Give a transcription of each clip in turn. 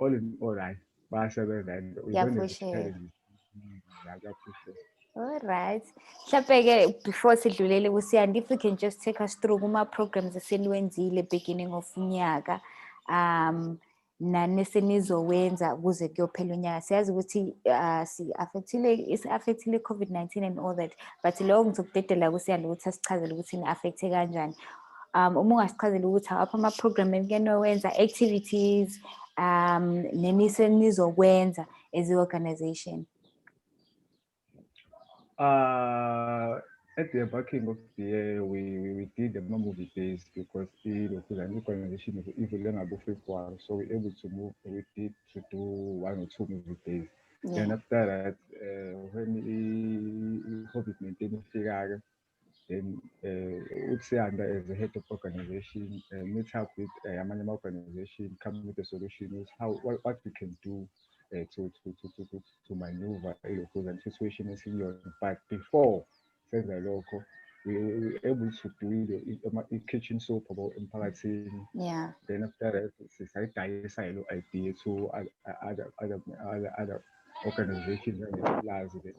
all in all, right, bayasebenza and we Yeah, don't for have sure. challenges. Yeah, kuyaphusheka. All right. Mhlawumbe-ke before sidlulele kuSiyanda, if we can just take us through kuma-programs eseniwenzile beginning of unyaka, nesenizowenza ukuze kuyophela unyaka. Siyazi ukuthi isi-affectile COVID-19 and all that, but lokho ngizokudedela kuSiyanda ukuthi asichazele ukuthi ini-affecte kanjani. Uma ungasichazela ukuthi awaphi ama-program enikenawenza, activities, nenisenzokwenza as i-organization. At the backing of the year, we did the movie days because the organization is even about February, so we're able to move. We did to do 1 or 2 movie days. Yeah. Then after that, when COVID-19 figured, then Utsianda as the head of organization meet up with a management organization, come with a solution, is what we can do to maneuver the situation is in your. But before says the local, we were able to do the kitchen soap about impacting. Yeah. Then after that, society silo idea to other organizations and Umlazi.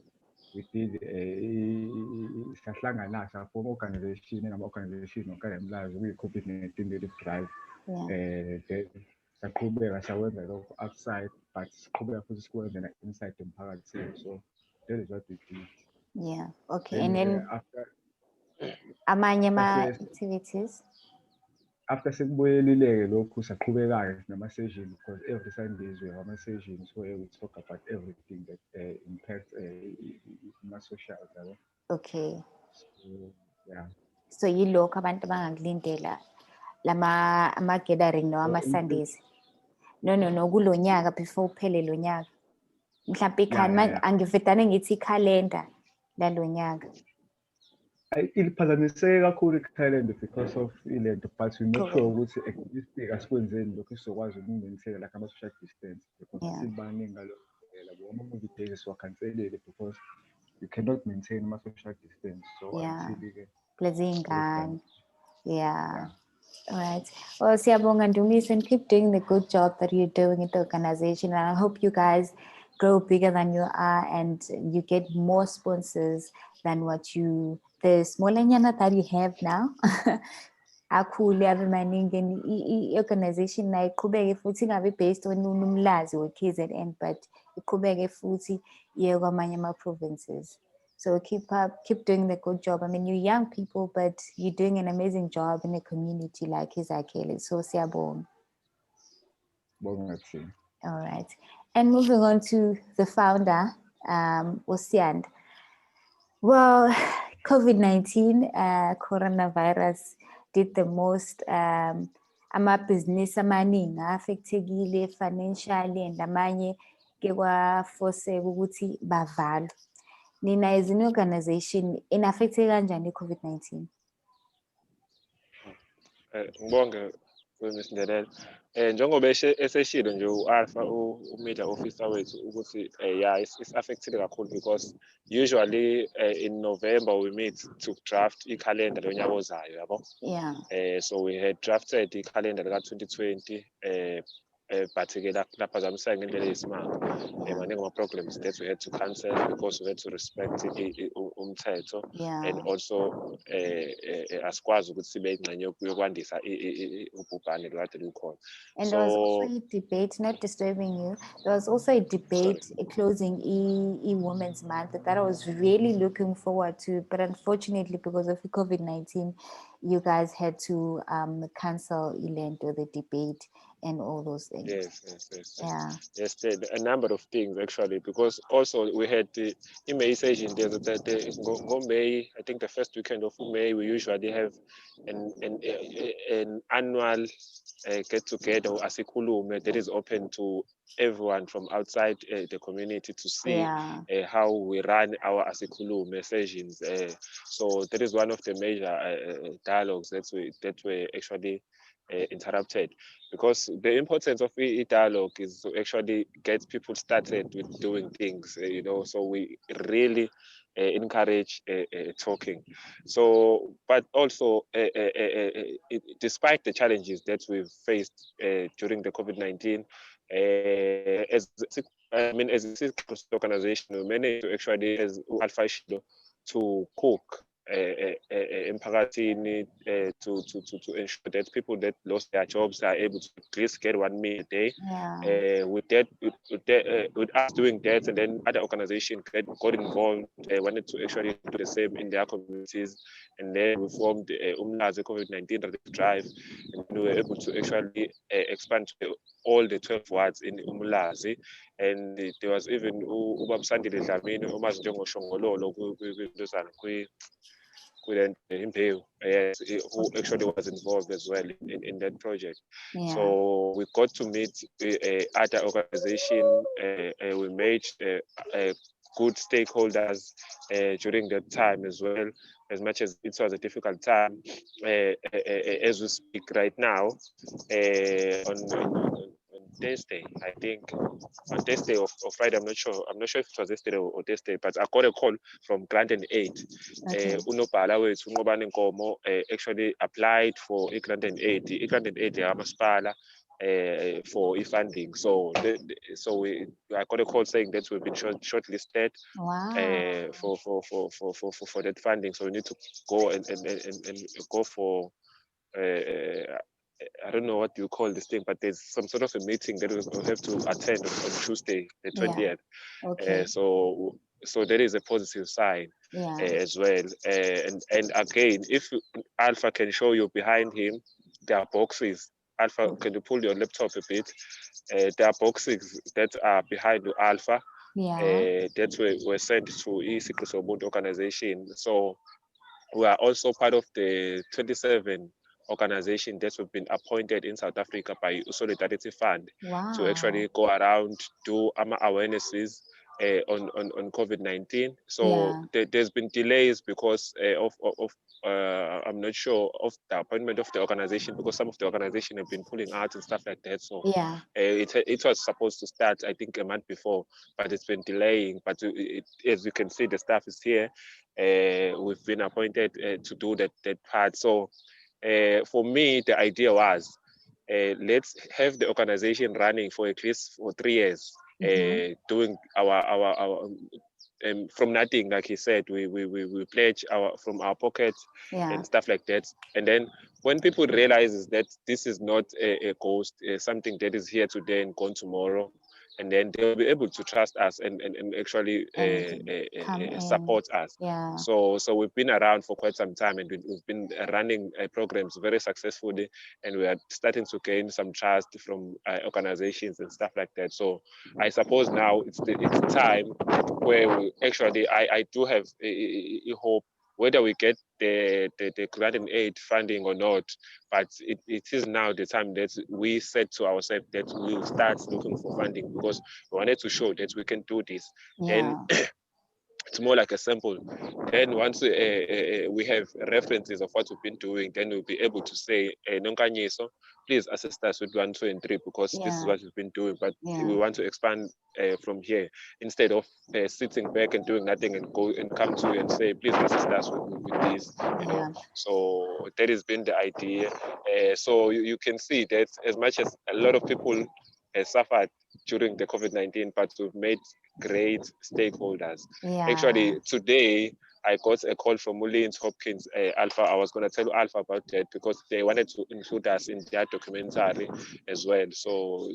We did sahlangana form organization and organization Umlazi we COVID-19 did drive. Yeah. Then saqhubeka sawenza lokho outside but siqhubeka futhi sikwenza inside emphakathini, so that is what we did. Yeah. Okay. And then after amanye activities. After sekubuyelile lokhu saqhubeka nama-session because every Sundays we have ama-sessions where we talk about everything that impacts ma-social. Okay. So yeah. So yilokho abantu bangakulindela ama-gathering noma ama-Sundays. No kulo nyaka before uphele lo nyaka. Mhlawumbe angivedane ngithi ikhalenda lalo nyaka. Iliphazamiseke kakhulu ikhalenda because of ilento, but we make sure ukuthi asikwenzeni lokho sizokwazi ukumaintain like ama-social distance because sibaningi ngalo labo ama-movie days siwakhanselile because you cannot maintain ama-social distance, so until-ke Blessing. Yeah. All right. Well, siyabonga Ndumiso, and keep doing the good job that you're doing in the organization. And I hope you guys grow bigger than you are and you get more sponsors than the smallanyana that you have now. Akhule abe maningi i-organization na iqhubeke futhi ingabe based on Umlazi or KZN, but iqhubeke futhi iye kwamanye ama-provinces. So keep doing the good job. I mean, you're young people, but you're doing an amazing job in a community like Ezakheleni. So siyabonga. All right. And moving on to the founder, Usiyanda. Well, COVID-19, coronavirus did the most. Ama-business amaningi affectekile financially and amanye ke kwaforce ukuthi bavalwe. Nina as an organization in-affecte kanjani i-COVID-19? Ngibonge Ms. Ndelele. Njengoba eseshilo nje u-Alpha u-media officer wethu ukuthi yeah it's affected kakhulu because usually in November we meet to draft i-calendar lonyaka ozayo yabo. Yeah. So we had drafted i-calendar ka-2020 but-ke laphazamiseka ngendlela eyisimanga. Maningi ama-programs that we had to cancel because we had to respect umthetho and also asikwazi ukuthi sibe ingxenye yokwandisa ubhubhane lokade lukhona. And there was also a debate, not disturbing you, there was also a debate closing Women's Month that I was really looking forward to, but unfortunately because of COVID-19 you guys had to cancel the debate and all those things. Yes, a number of things actually, because also we had the May session. May, I think the first weekend of May, we usually have an annual get together as a Asikhulume that is open to everyone from outside the community to see how we run our Asikhulume sessions. So that is one of the major dialogues that were actually interrupted, because the importance of dialogue is to actually get people started with doing things, so we really encourage talking. So, but also despite the challenges that we've faced during the COVID-19, As as a organization, we managed to actually, as Alpha Shido, to cook emphakathini to ensure that people that lost their jobs are able to at least get 1 meal a day. With us doing that, and then other organizations got involved, wanted to actually do the same in their communities, and then we formed Umlazi COVID-19 Relief Drive, and we were able to actually expand to all the 12 wards in Umlazi. And there was even Ubabsandile Dlamini, omazi njengoShongololo yes, who actually was involved as well in that project. So we got to meet other organizations. We made good stakeholders during that time as well, as much as it was a difficult time. As we speak right now, on Thursday, I think, on Thursday or Friday, I'm not sure if it was yesterday or Thursday, but I got a call from Grant and Aid. Unobhala wethu uNqobane Nkomo actually applied for a Grant and Aid. I Grant and Aid yamasipala for funding. So I got a call saying that we've been shortlisted for that funding. So we need to go and go for I don't know what you call this thing, but there's some sort of a meeting that we'll have to attend on Tuesday, the 20th. So that is a positive sign as well. And again, if Alpha can show you behind him, there are boxes. Alpha, can you pull your laptop a bit? There are boxes that are behind the Alpha that were sent to Isigqi Sobuntu Organization. So we are also part of the 27 organization that have been appointed in South Africa by Solidarity Fund to actually go around, do awarenesses on COVID-19. So there's been delays because of I'm not sure of the appointment of the organization, because some of the organization have been pulling out and stuff like that. So it was supposed to start, I think, a month before, but it's been delaying. But as you can see, the staff is here. We've been appointed to do that part. So for me, the idea was, let's have the organization running for at least 3 years, doing our from nothing, like he said, we pledge from our pockets and stuff like that. And then when people realize that this is not a ghost, something that is here today and gone tomorrow, and then they'll be able to trust us and actually support us. So we've been around for quite some time, and we've been running programs very successfully, and we are starting to gain some trust from organizations and stuff like that. So I suppose now it's time where we actually, I do have a hope, whether we get the grant and aid funding or not, but it is now the time that we said to ourselves that we will start looking for funding, because we wanted to show that we can do this. And it's more like a sample. Then once we have references of what we've been doing, then we'll be able to say, Nonkanyeso, please assist us with 1, 2, and 3, because this is what we've been doing, but we want to expand from here, instead of sitting back and doing nothing and go and come to you and say, please assist us with this, you know. So that has been the idea. So you can see that as much as a lot of people suffered during the COVID-19, but we've made great stakeholders. Actually, today I got a call from Mullins Hopkins Alpha. I was going to tell Alpha about that, because they wanted to include us in their documentary as well. So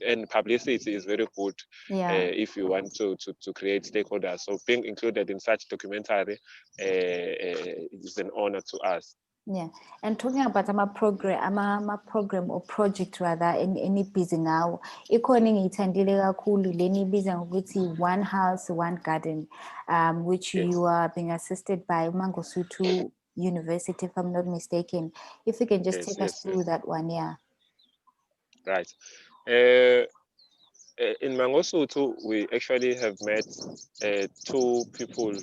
and publicity is very good if you want to create stakeholders. So being included in such documentary is an honor to us. Yeah, and talking about program or project rather in busy now, ikhona ngiyithandile kakhulu leni ibiza ngokuthi One House One Garden, which you are being assisted by Mangosuthu University, if I'm not mistaken. If you can just take us through that one, Right. In Mangosuthu, we actually have met 2 people.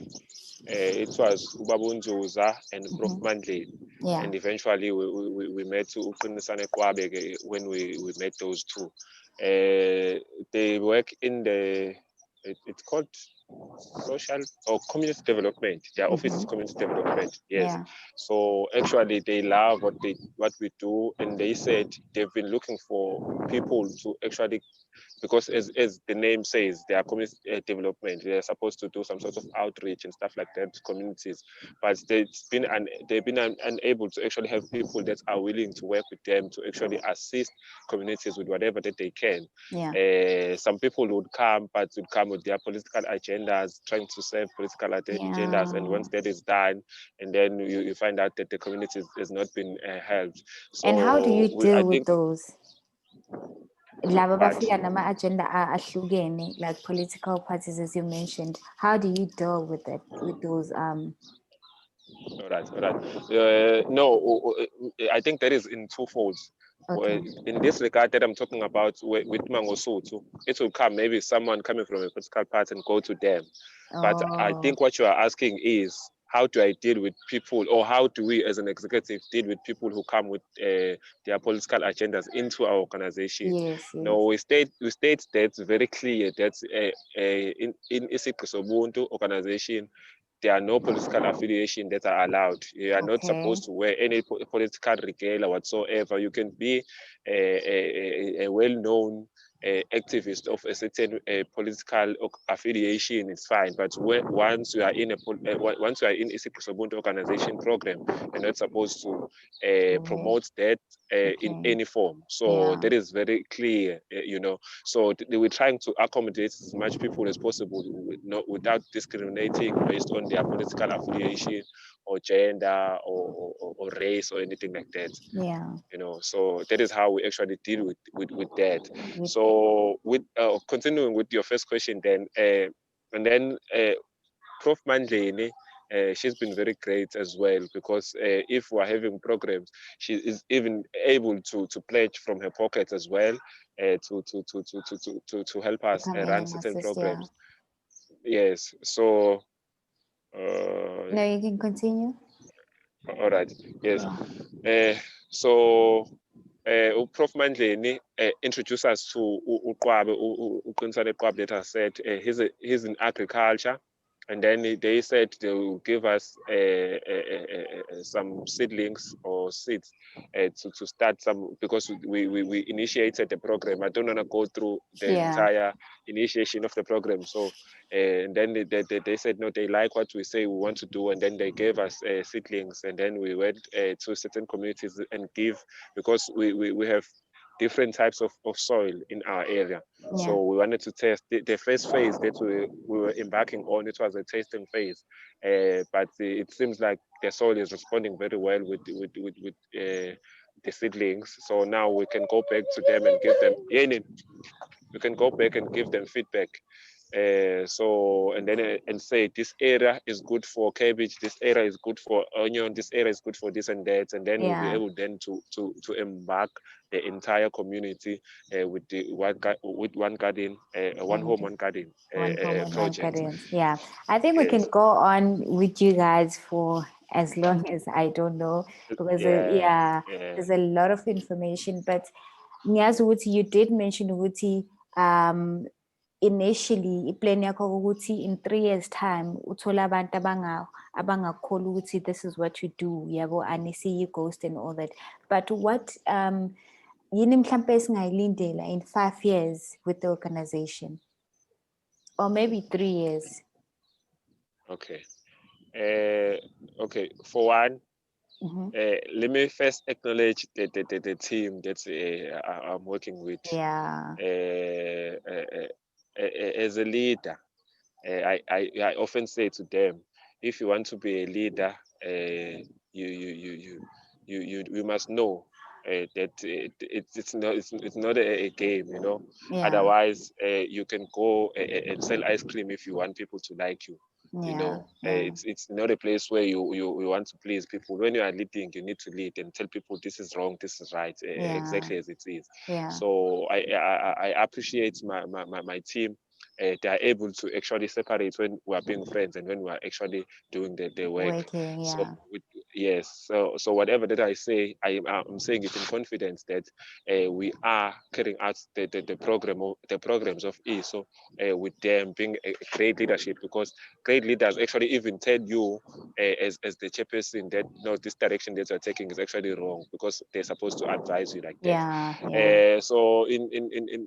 It was Ubabunzuza and Prof. Mandley. And eventually we met Ufunisane Kwabege when we met those 2. They work in it's called social or community development. Their office is community development. Yes. Yeah. So actually, they love what we do, and they said they've been looking for people to actually, because as the name says, they are community development. They're supposed to do some sort of outreach and stuff like that to communities, but they've been unable to actually have people that are willing to work with them to actually assist communities with whatever that they can. Yeah. Some people would come, but would come with their political agendas, trying to serve political agendas, and once that is done, and then you find out that the community has not been helped. So And how do you I deal with think, those? Laba but bafika nama-agenda ahlukene, like political parties, as you mentioned. How do you deal with it, with those? all right, all right. No, I think that is in two folds. Okay. In this regard that I'm talking about with Mangosuthu, it will come maybe someone coming from a political party and go to them. But I Oh, think what you are asking is, how do I deal with people, or how do we as an executive deal with people who come with their political agendas into our organization? yes, yes. No, we state that very clear that in Isigqi Sobuntu Organization, there are no political affiliation that are allowed. You are not Okay. supposed to wear any political regalia whatsoever. You can be a well-known activist of a certain political affiliation, it's fine. But once you are in once you are in a Ubuntu organization program, you're not supposed to promote that in Okay. any form. So Yeah. that is very clear, So we're trying to accommodate as much people as possible without discriminating based on their political affiliation or gender or race or anything like that. Yeah. So that is how we actually deal with that. With So with continuing with your first question, then and then Prof Mandleni, she's been very great as well, because if we're having programs, she is even able to pledge from her pocket as well, to help us come in run and certain assist, yeah. programs. Yes. So No, you can continue. all right. Yes. Yeah. So Prof Mandleni introduced us to Uqwabe, Uqinisane Qwabe, that I said he's in agriculture, and then they said they will give us some seedlings or seeds to start some, because we initiated the program. I don't want to go through the entire initiation of the program. So and then they said no, they like what we say we want to do, and then they gave us seedlings, and then we went to certain communities and give, because we have different types of soil in our area. Yeah. So we wanted to test the first phase that we were embarking on. It was a tasting phase, but it seems like the soil is responding very well with the seedlings. So now we can go back to them and give them, we can go back and give them feedback. So and then and say this area is good for cabbage, this area is good for onion, this area is good for this and that, and then we'll be able then to embark the entire community with one garden, one home, one garden One home and one project. gardens. Yeah, I think we can Yes. go on with you guys for as long as I don't know, because Yeah. there's a lot of information. But Nyazi Wuti, you did mention Wuti, initially plan yakho ukuthi in 3 years time uthola abantu abangakholwa ukuthi this is what you do, yabo, anisiyi ghost and all that. But what yini mhlambe esingayilindela in 5 years with the organization, or maybe 3 years? Okay. Okay. For one, let me first acknowledge the team that I'm working with. Yeah. As a leader, I often say to them, if you want to be a leader, you must know that it's not a game, Yeah. Otherwise, you can go and sell ice cream if you want people to like you. It's not a place where you want to please people. When you are leading, you need to lead and tell people this is wrong, this is right, exactly as it is. So I appreciate my team. They are able to actually separate when we are being friends and when we are actually doing the work. Working, So Yes, so whatever that I say, I'm saying it in confidence that we are carrying out the programs of ESO with them being a great leadership, because great leaders actually even tell you as the chairperson that no, this direction that you're taking is actually wrong, because they're supposed to advise you like that. Yeah. So in